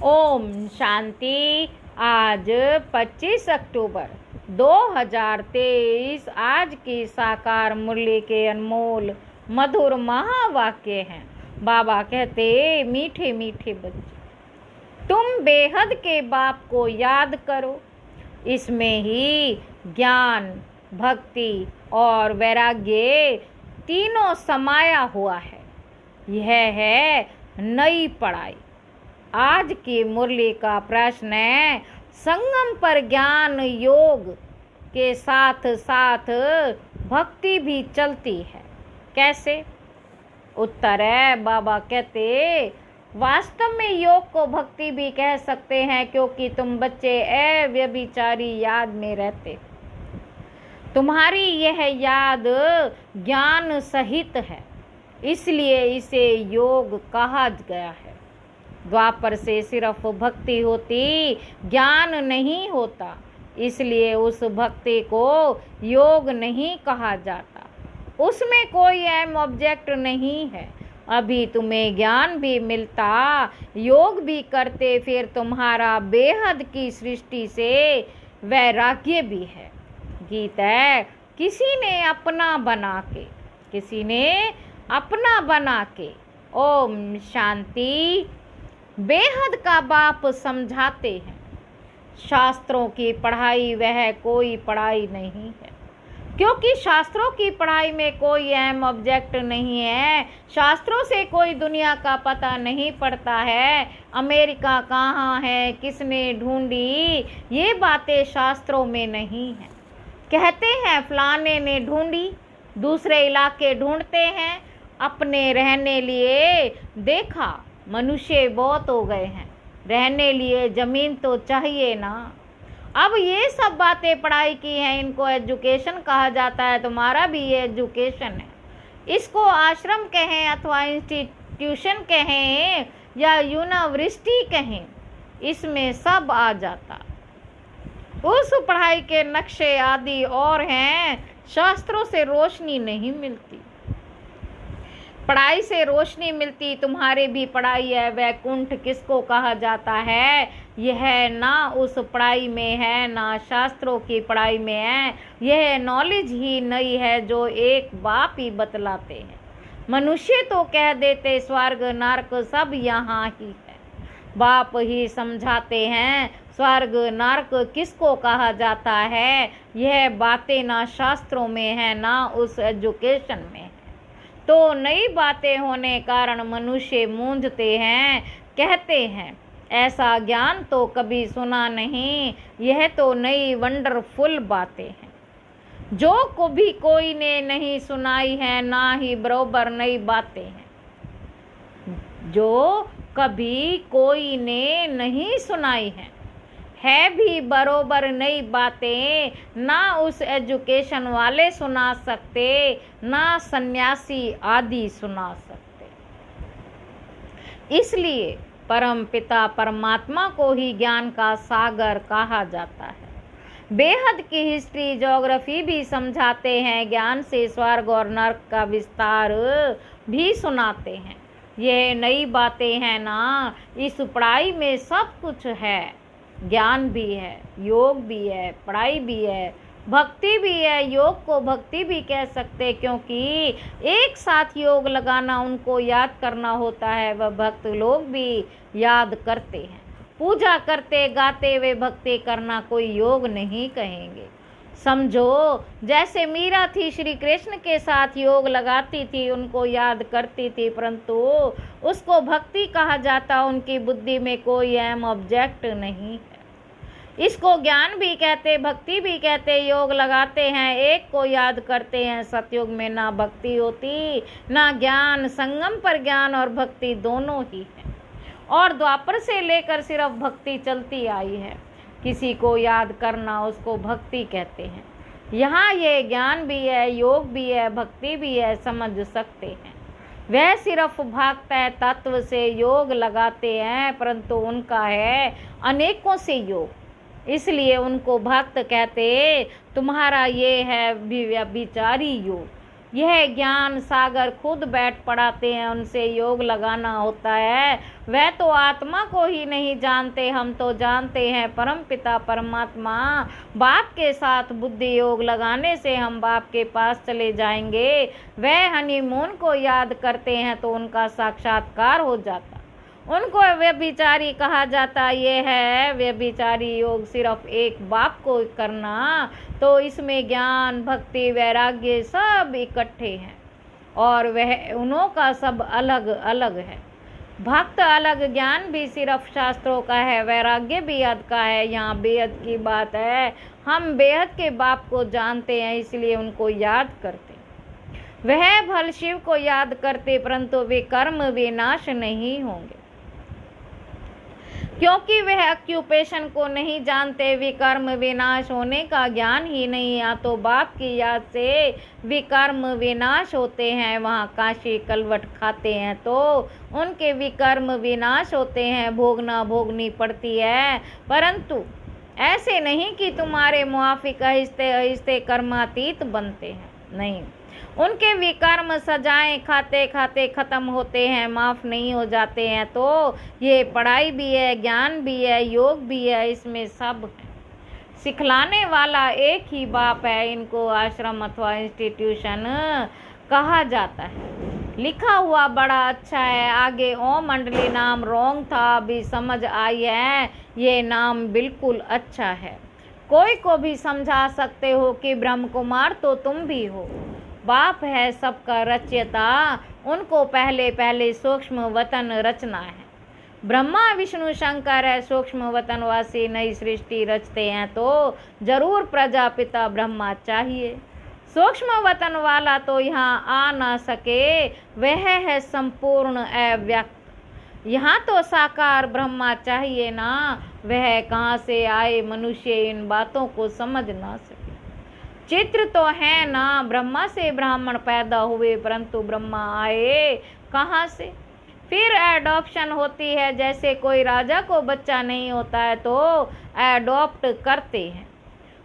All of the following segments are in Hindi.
ओम शांति। आज 25 अक्टूबर 2023 आज की साकार मुरली के अनमोल मधुर महावाक्य हैं। बाबा कहते, मीठे मीठे बच्चे, तुम बेहद के बाप को याद करो। इसमें ही ज्ञान, भक्ति और वैराग्य तीनों समाया हुआ है। यह है नई पढ़ाई। आज की मुरली का प्रश्न है, संगम पर ज्ञान योग के साथ साथ भक्ति भी चलती है, कैसे? उत्तर है, बाबा कहते, वास्तव में योग को भक्ति भी कह सकते हैं, क्योंकि तुम बच्चे अव्यभिचारी याद में रहते। तुम्हारी यह याद ज्ञान सहित है, इसलिए इसे योग कहा गया है। द्वापर से सिर्फ भक्ति होती, ज्ञान नहीं होता, इसलिए उस भक्ति को योग नहीं कहा जाता। उसमें कोई अहम ऑब्जेक्ट नहीं है। अभी तुम्हें ज्ञान भी मिलता, योग भी करते, फिर तुम्हारा बेहद की सृष्टि से वैराग्य भी है। गीत है, किसी ने अपना बना के। ओम शांति। बेहद का बाप समझाते हैं, शास्त्रों की पढ़ाई वह कोई पढ़ाई नहीं है, क्योंकि शास्त्रों की पढ़ाई में कोई अहम ऑब्जेक्ट नहीं है। शास्त्रों से कोई दुनिया का पता नहीं पड़ता है। अमेरिका कहाँ है, किसने ढूंढी, ये बातें शास्त्रों में नहीं है। कहते हैं फलाने ने ढूंढी, दूसरे इलाके ढूंढते हैं। अपने रहने लिए देखा, मनुष्य बहुत हो गए हैं, रहने लिए जमीन तो चाहिए ना। अब ये सब बातें पढ़ाई की हैं, इनको एजुकेशन कहा जाता है। तुम्हारा भी ये एजुकेशन है। इसको आश्रम कहें अथवा इंस्टीट्यूशन कहें या यूनिवर्सिटी कहें, इसमें सब आ जाता। उस पढ़ाई के नक्शे आदि और हैं। शास्त्रों से रोशनी नहीं मिलती, पढ़ाई से रोशनी मिलती। तुम्हारे भी पढ़ाई है। वैकुंठ किसको कहा जाता है? यह ना उस पढ़ाई में है, ना शास्त्रों की पढ़ाई में है। यह नॉलेज ही नई है जो एक बाप ही बतलाते हैं। मनुष्य तो कह देते स्वर्ग नरक सब यहाँ ही है, बाप ही समझाते हैं स्वर्ग नरक किसको कहा जाता है। यह बातें ना शास्त्रों में है, ना उस एजुकेशन में है। तो नई बातें होने कारण मनुष्य मूंझते हैं, कहते हैं ऐसा ज्ञान तो कभी सुना नहीं। यह तो नई वंडरफुल बातें हैं, जो कभी कोई ने नहीं सुनाई है, ना ही बरोबर नई बातें हैं जो कभी कोई ने नहीं सुनाई है भी बरोबर नई बातें। ना उस एजुकेशन वाले सुना सकते, ना सन्यासी आदि सुना सकते। इसलिए परम पिता परमात्मा को ही ज्ञान का सागर कहा जाता है। बेहद की हिस्ट्री, ज्योग्राफी भी समझाते हैं। ज्ञान से स्वर्ग और नरक का विस्तार भी सुनाते हैं। ये नई बातें हैं ना। इस पढ़ाई में सब कुछ है। ज्ञान भी है, योग भी है, पढ़ाई भी है, भक्ति भी है। योग को भक्ति भी कह सकते, क्योंकि एक साथ योग लगाना, उनको याद करना होता है। वह भक्त लोग भी याद करते हैं। पूजा करते गाते वे भक्ति करना कोई योग नहीं कहेंगे। समझो, जैसे मीरा थी, श्री कृष्ण के साथ योग लगाती थी, उनको याद करती थी, परंतु उसको भक्ति कहा जाता। उनकी बुद्धि में कोई अहम ऑब्जेक्ट नहीं है। इसको ज्ञान भी कहते, भक्ति भी कहते। योग लगाते हैं, एक को याद करते हैं। सतयुग में ना भक्ति होती ना ज्ञान। संगम पर ज्ञान और भक्ति दोनों ही है, और द्वापर से लेकर सिर्फ भक्ति चलती आई है। किसी को याद करना, उसको भक्ति कहते हैं। यहाँ ये ज्ञान भी है, योग भी है, भक्ति भी है, समझ सकते हैं। वह सिर्फ भागता है तत्व से योग लगाते हैं, परंतु उनका है अनेकों से योग, इसलिए उनको भक्त कहते। तुम्हारा ये है व्यभिचारी योग। यह ज्ञान सागर खुद बैठ पढ़ाते हैं, उनसे योग लगाना होता है। वह तो आत्मा को ही नहीं जानते, हम तो जानते हैं परम पिता परमात्मा। बाप के साथ बुद्धि योग लगाने से हम बाप के पास चले जाएंगे। वह हनीमून को याद करते हैं तो उनका साक्षात्कार हो जाता। उनको व्यभिचारी कहा जाता। ये है व्यभिचारी योग सिर्फ एक बाप को करना, तो इसमें ज्ञान भक्ति वैराग्य सब इकट्ठे हैं और वह उन्हों का सब अलग अलग है। भक्त अलग, ज्ञान भी सिर्फ शास्त्रों का है, वैराग्य भी अद का है। यहाँ बेहद की बात है। हम बेहद के बाप को जानते हैं, इसलिए उनको याद करते। वह भल शिव को याद करते, परंतु वे कर्म विनाश नहीं होंगे, क्योंकि वह ऑक्यूपेशन को नहीं जानते। विकर्म विनाश होने का ज्ञान ही नहीं। या तो बाप की याद से विकर्म विनाश होते हैं, वहाँ काशी कलवट खाते हैं तो उनके विकर्म विनाश होते हैं, भोगना भोगनी पड़ती है। परंतु ऐसे नहीं कि तुम्हारे मुआफिक आहिस्ते आहिस्ते कर्मातीत बनते हैं, नहीं। उनके विकर्म सजाएं खाते खाते खत्म होते हैं, माफ नहीं हो जाते हैं। तो ये पढ़ाई भी है, ज्ञान भी है, योग भी है, इसमें सब है। सिखलाने वाला एक ही बाप है। इनको आश्रम अथवा इंस्टीट्यूशन कहा जाता है। लिखा हुआ बड़ा अच्छा है। आगे ओम मंडली नाम रॉन्ग था, अभी समझ आई है। ये नाम बिल्कुल अच्छा है। कोई को भी समझा सकते हो कि ब्रह्म कुमार तो तुम भी हो। बाप है सबका रचयिता, उनको पहले पहले सूक्ष्म वतन रचना है। ब्रह्मा विष्णु शंकर है सूक्ष्म वतनवासी, नई सृष्टि रचते हैं तो जरूर प्रजापिता ब्रह्मा चाहिए। सूक्ष्म वतन वाला तो यहाँ आ ना सके, वह है संपूर्ण अव्यक्त। यहाँ तो साकार ब्रह्मा चाहिए ना, वह कहाँ से आए मनुष्य इन बातों को समझ ना सके। चित्र तो है ना, ब्रह्मा से ब्राह्मण पैदा हुए, परंतु ब्रह्मा आए कहाँ से। फिर एडॉप्शन होती है, जैसे कोई राजा को बच्चा नहीं होता है तो एडॉप्ट करते हैं,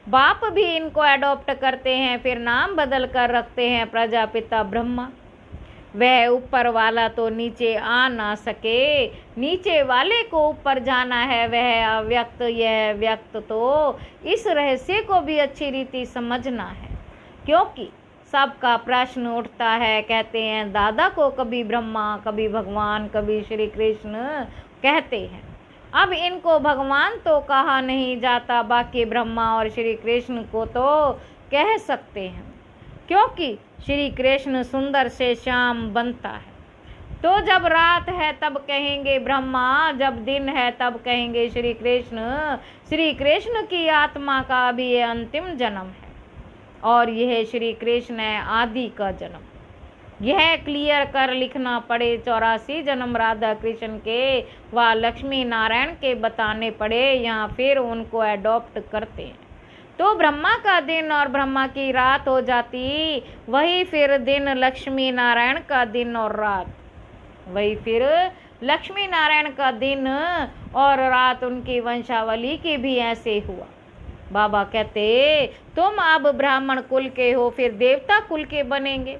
बाप भी इनको एडॉप्ट करते हैं, फिर नाम बदल कर रखते हैं प्रजापिता ब्रह्मा। वह ऊपर वाला तो नीचे आ ना सके, नीचे वाले को ऊपर जाना है, वह अव्यक्त यह व्यक्त। तो इस रहस्य को भी अच्छी रीति समझना है, क्योंकि सबका प्रश्न उठता है। कहते हैं दादा को कभी ब्रह्मा, कभी भगवान, कभी श्री कृष्ण कहते हैं। अब इनको भगवान तो कहा नहीं जाता, बाकी ब्रह्मा और श्री कृष्ण को तो कह सकते हैं, क्योंकि श्री कृष्ण सुंदर से श्याम बनता है। तो जब रात है तब कहेंगे ब्रह्मा, जब दिन है तब कहेंगे श्री कृष्ण। श्री कृष्ण की आत्मा का भी ये अंतिम जन्म है और यह श्री कृष्ण है आदि का जन्म। यह क्लियर कर लिखना पड़े। 84 जन्म राधा कृष्ण के व लक्ष्मी नारायण के बताने पड़े, यहाँ फिर उनको एडॉप्ट करते हैं। तो ब्रह्मा का दिन और ब्रह्मा की रात हो जाती, वही फिर दिन लक्ष्मी नारायण का दिन और रात, वही फिर लक्ष्मी नारायण का दिन और रात। उनकी वंशावली की भी ऐसे हुआ। बाबा कहते तुम अब ब्राह्मण कुल के हो, फिर देवता कुल के बनेंगे,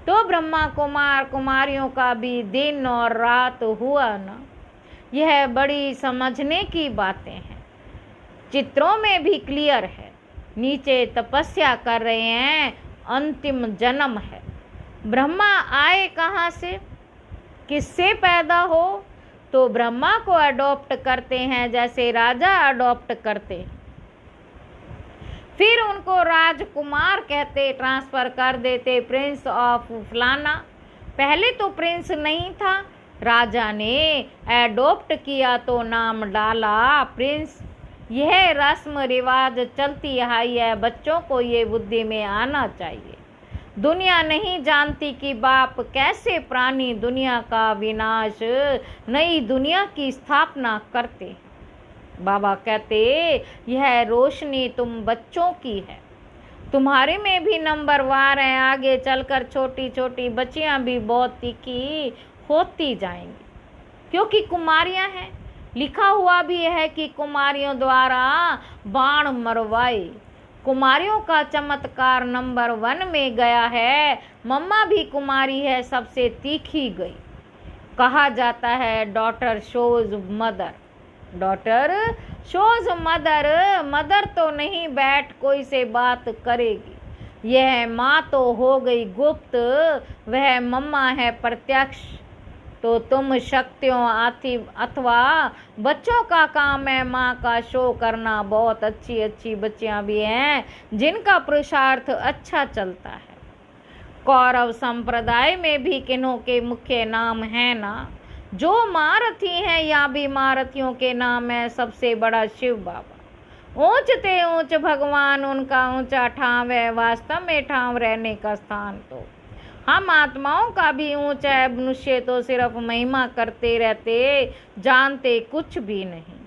तो ब्रह्मा कुमार कुमारियों का भी दिन और रात हुआ ना। यह बड़ी समझने की बातें हैं, चित्रों में भी क्लियर है। नीचे तपस्या कर रहे हैं, अंतिम जन्म है। ब्रह्मा आए कहाँ से, किससे पैदा हो, तो ब्रह्मा को अडॉप्ट करते हैं, जैसे राजा अडॉप्ट करते हैं। फिर उनको राजकुमार कहते, ट्रांसफर कर देते, प्रिंस ऑफ फलाना। पहले तो प्रिंस नहीं था, राजा ने एडॉप्ट किया तो नाम डाला प्रिंस। यह रस्म रिवाज चलती आई है, बच्चों को ये बुद्धि में आना चाहिए। दुनिया नहीं जानती कि बाप कैसे प्राणी दुनिया का विनाश, नई दुनिया की स्थापना करते हैं। बाबा कहते यह रोशनी तुम बच्चों की है, तुम्हारे में भी नंबर वार है। आगे चलकर छोटी छोटी बच्चियां भी बहुत तीखी होती जाएंगी, क्योंकि कुमारियां हैं। लिखा हुआ भी है कि कुमारियों द्वारा बाण मरवाए, कुमारियों का चमत्कार नंबर 1 में गया है। मम्मा भी कुमारी है, सबसे तीखी गई। कहा जाता है daughter shows mother, daughter shows mother. Mother तो नहीं बैठ कोई से बात करेगी, यह माँ तो हो गई गुप्त, वह मम्मा है प्रत्यक्ष। तो तुम शक्तियों अथवा बच्चों का काम है माँ का शो करना। बहुत अच्छी अच्छी बच्चियां भी हैं जिनका पुरुषार्थ अच्छा चलता है। कौरव संप्रदाय में भी किन्हों के मुख्य नाम है ना, जो महारथी हैं या भी महारथियों के नाम है। सबसे बड़ा शिव बाबा, ऊंच ते ऊंच भगवान, उनका ऊंचा ठाव है, वास्तव में ठाव रहने का स्थान। तो हम आत्माओं का भी ऊंचा है, मनुष्य तो सिर्फ महिमा करते रहते, जानते कुछ भी नहीं।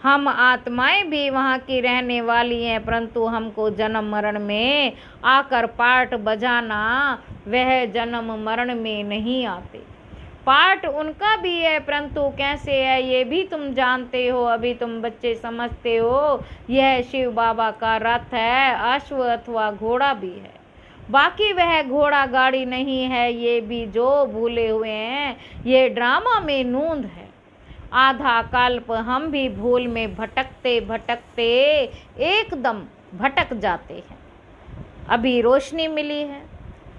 हम आत्माएं भी वहाँ की रहने वाली हैं, परंतु हमको जन्म मरण में आकर पार्ट बजाना, वह जन्म मरण में नहीं आते। पार्ट उनका भी है, परंतु कैसे है ये भी तुम जानते हो, अभी तुम बच्चे समझते हो। यह शिव बाबा का रथ है, अश्व अथवा घोड़ा भी है। बाकी वह घोड़ा गाड़ी नहीं है, ये भी जो भूले हुए हैं, ये ड्रामा में नूंद है। आधा कल्प हम भी भूल में भटकते भटकते एकदम भटक जाते हैं। अभी रोशनी मिली है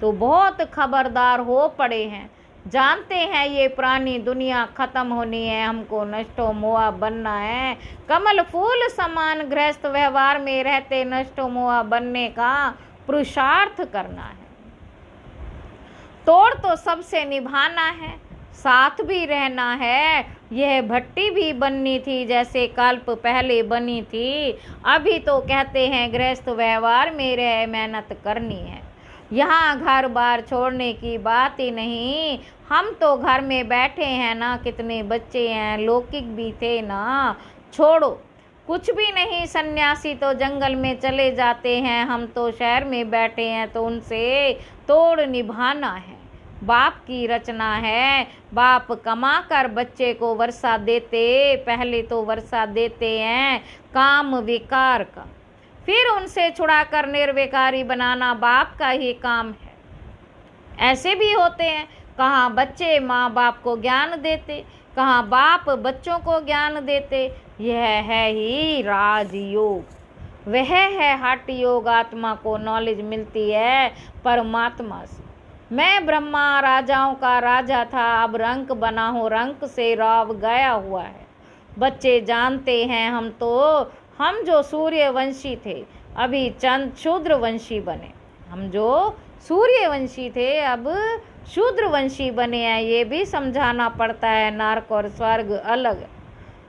तो बहुत खबरदार हो पड़े हैं। जानते हैं ये पुरानी दुनिया खत्म होनी है, हमको नष्टो मोआ बनना है। कमल फूल समान गृहस्थ व्यवहार में रहते नष्टो मोआ बनने का पुरुषार्थ करना है। तोड़ तो सबसे निभाना है, साथ भी रहना है। यह भट्टी भी बननी थी जैसे कल्प पहले बनी थी। अभी तो कहते हैं गृहस्थ व्यवहार में रह मेहनत करनी है। यहाँ घर बार छोड़ने की बात ही नहीं, हम तो घर में बैठे हैं ना, कितने बच्चे हैं, लौकिक भी थे ना। छोड़ो कुछ भी नहीं, सन्यासी तो जंगल में चले जाते हैं, हम तो शहर में बैठे हैं, तो उनसे तोड़ निभाना है। बाप की रचना है, बाप कमा कर बच्चे को वर्षा देते, पहले तो वर्षा देते हैं काम विकार का, फिर उनसे छुड़ाकर निर्विकारी बनाना बाप का ही काम है। ऐसे भी होते हैं, कहाँ बच्चे माँ बाप को ज्ञान देते, कहाँ बाप बच्चों को ज्ञान देते। यह है ही राजयोग, वह है हठ योग। आत्मा को नॉलेज मिलती है परमात्मा से। मैं ब्रह्मा राजाओं का राजा था, अब रंक बना हूँ, रंक से राव गया हुआ है। बच्चे जानते हैं हम जो सूर्यवंशी थे अभी चंद शूद्रवंशी बने। हम जो सूर्यवंशी थे अब शूद्रवंशी बने हैं, ये भी समझाना पड़ता है। नरक और स्वर्ग अलग।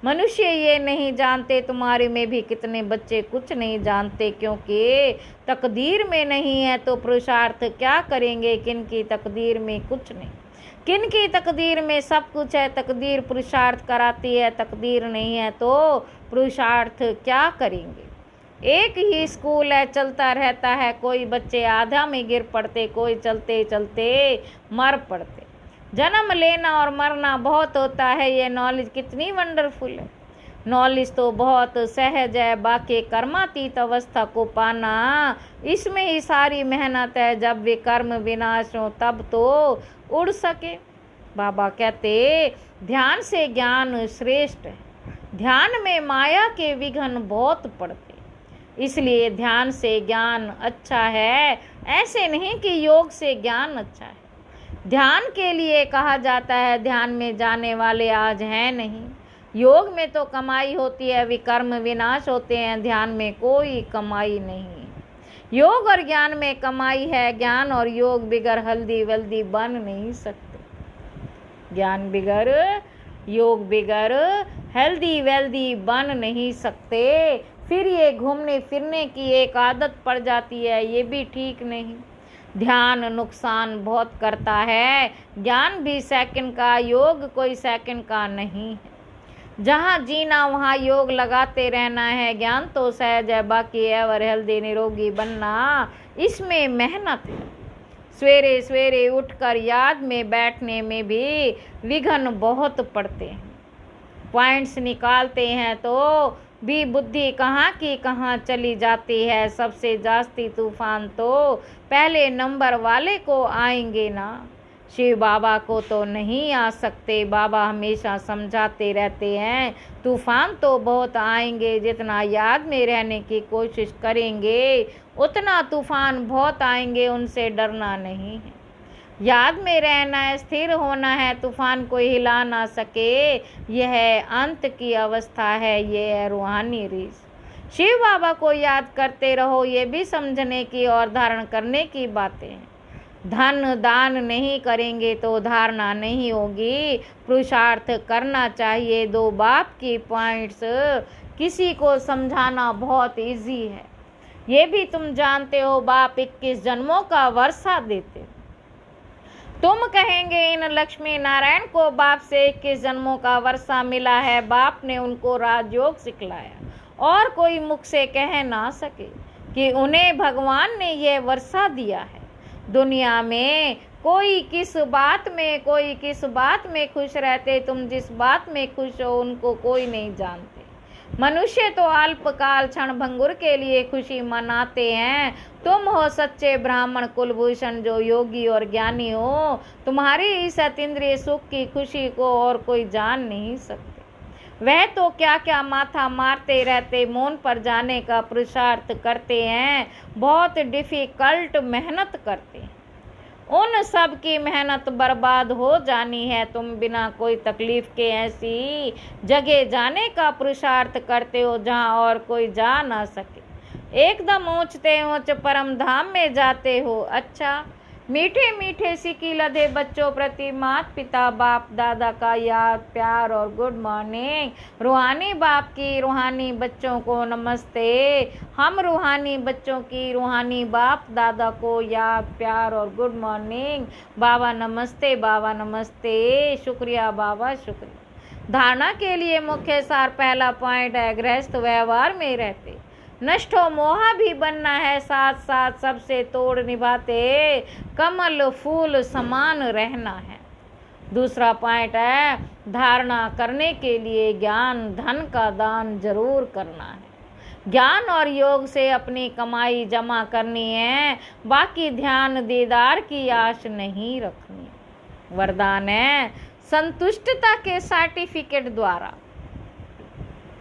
मनुष्य ये नहीं जानते, तुम्हारे में भी कितने बच्चे कुछ नहीं जानते, क्योंकि तकदीर में नहीं है तो पुरुषार्थ क्या करेंगे। किनकी तकदीर में कुछ नहीं, किनकी तकदीर में सब कुछ है। तकदीर पुरुषार्थ कराती है, तकदीर नहीं है तो पुरुषार्थ क्या करेंगे। एक ही स्कूल है, चलता रहता है। कोई बच्चे आधा में गिर पड़ते, कोई चलते चलते मर पड़ते। जन्म लेना और मरना बहुत होता है, ये नॉलेज कितनी वंडरफुल है। नॉलेज तो बहुत सहज है, बाकी कर्मातीत अवस्था को पाना इसमें ही सारी मेहनत है। जब वे कर्म विनाश हो तब तो उड़ सके। बाबा कहते ध्यान से ज्ञान श्रेष्ठ है। ध्यान में माया के विघ्न बहुत पड़ते, इसलिए ध्यान से ज्ञान अच्छा है। ऐसे नहीं कि योग से ज्ञान अच्छा है। ध्यान के लिए कहा जाता है ध्यान में जाने वाले आज हैं नहीं। योग में तो कमाई होती है, विकर्म विनाश होते हैं। ध्यान में कोई कमाई नहीं। योग और ज्ञान में कमाई है। ज्ञान और योग बिगर हल्दी वल्दी बन नहीं सकते। ज्ञान बिगर योग बिगर हेल्दी वेल्दी बन नहीं सकते। फिर ये घूमने फिरने की एक आदत पड़ जाती है, ये भी ठीक नहीं। ध्यान नुकसान बहुत करता है। ज्ञान भी सेकंड का, योग कोई सेकंड का नहीं है। जहाँ जीना वहाँ योग लगाते रहना है। ज्ञान तो सहज है, बाकी एवर हेल्दी निरोगी बनना इसमें मेहनत है। सवेरे सवेरे उठकर याद में बैठने में भी विघ्न बहुत पड़ते हैं। पॉइंट्स निकालते हैं तो भी बुद्धि कहाँ की कहाँ चली जाती है। सबसे जास्ती तूफान तो पहले नंबर वाले को आएंगे ना, शिव बाबा को तो नहीं आ सकते। बाबा हमेशा समझाते रहते हैं तूफान तो बहुत आएंगे, जितना याद में रहने की कोशिश करेंगे उतना तूफान बहुत आएंगे, उनसे डरना नहीं है। याद में रहना है, स्थिर होना है, तूफान को हिला ना सके, यह अंत की अवस्था है, ये है रूहानी रीस। शिव बाबा को याद करते रहो, ये भी समझने की और धारण करने की बातें हैं। धन दान नहीं करेंगे तो धारणा नहीं होगी, पुरुषार्थ करना चाहिए। दो बाप की पॉइंट्स किसी को समझाना बहुत इजी है, ये भी तुम जानते हो। बाप 21 जन्मों का वर्षा देते, तुम कहेंगे इन लक्ष्मी नारायण को बाप से 21 जन्मों का वर्षा मिला है, बाप ने उनको राजयोग सिखलाया और कोई मुख से कह ना सके कि उन्हें भगवान ने यह वर्षा दिया है। दुनिया में कोई किस बात में खुश रहते, तुम जिस बात में खुश हो उनको कोई नहीं जानते। मनुष्य तो अल्पकाल क्षण भंगुर के लिए खुशी मनाते हैं, तुम हो सच्चे ब्राह्मण कुलभूषण जो योगी और ज्ञानी हो। तुम्हारी इस अतीन्द्रिय सुख की खुशी को और कोई जान नहीं सकते। वह तो क्या क्या माथा मारते रहते, मौन पर जाने का पुरुषार्थ करते हैं, बहुत डिफिकल्ट मेहनत करते हैं। उन सब की मेहनत बर्बाद हो जानी है। तुम बिना कोई तकलीफ के ऐसी जगह जाने का पुरुषार्थ करते हो जहाँ और कोई जा ना सके। एकदम ऊंचते ऊंच परम धाम में जाते हो। अच्छा, मीठे मीठे सिक्की लदे बच्चों प्रति माता पिता बाप दादा का याद प्यार और गुड मॉर्निंग। रूहानी बाप की रूहानी बच्चों को नमस्ते। हम रूहानी बच्चों की रूहानी बाप दादा को याद प्यार और गुड मॉर्निंग। बाबा नमस्ते, बाबा नमस्ते, शुक्रिया बाबा शुक्रिया। धारणा के लिए मुख्य सार पहला पॉइंट है, गृहस्थ व्यवहार में रहते नष्टो मोहा भी बनना है, साथ साथ सबसे तोड़ निभाते कमल फूल समान रहना है। दूसरा पॉइंट है, धारणा करने के लिए ज्ञान धन का दान जरूर करना है। ज्ञान और योग से अपनी कमाई जमा करनी है, बाकी ध्यान दीदार की आश नहीं रखनी। वरदान है, संतुष्टता के सर्टिफिकेट द्वारा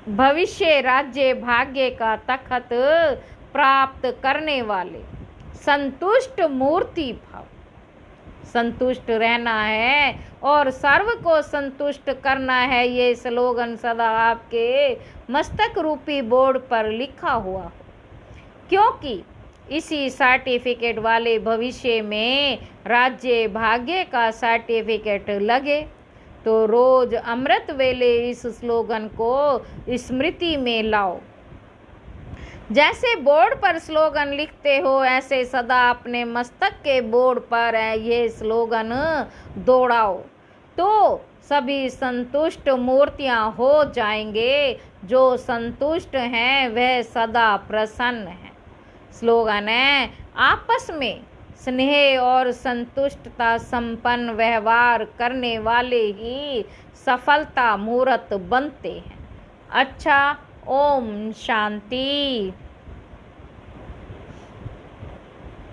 भविष्य राज्य भाग्य का तखत प्राप्त करने वाले संतुष्ट मूर्ति भाव। संतुष्ट रहना है और सर्व को संतुष्ट करना है, ये स्लोगन सदा आपके मस्तक रूपी बोर्ड पर लिखा हुआ हो, क्योंकि इसी सर्टिफिकेट वाले भविष्य में राज्य भाग्य का सर्टिफिकेट लगे तो रोज अमृत वेले इस स्लोगन को स्मृति में लाओ। जैसे बोर्ड पर स्लोगन लिखते हो, ऐसे सदा अपने मस्तक के बोर्ड पर ये स्लोगन दौड़ाओ तो सभी संतुष्ट मूर्तियां हो जाएंगे। जो संतुष्ट हैं वह सदा प्रसन्न है। स्लोगन है, आपस में स्नेह और संतुष्टता संपन्न व्यवहार करने वाले ही सफलता मूर्त बनते हैं। अच्छा, ओम शांति।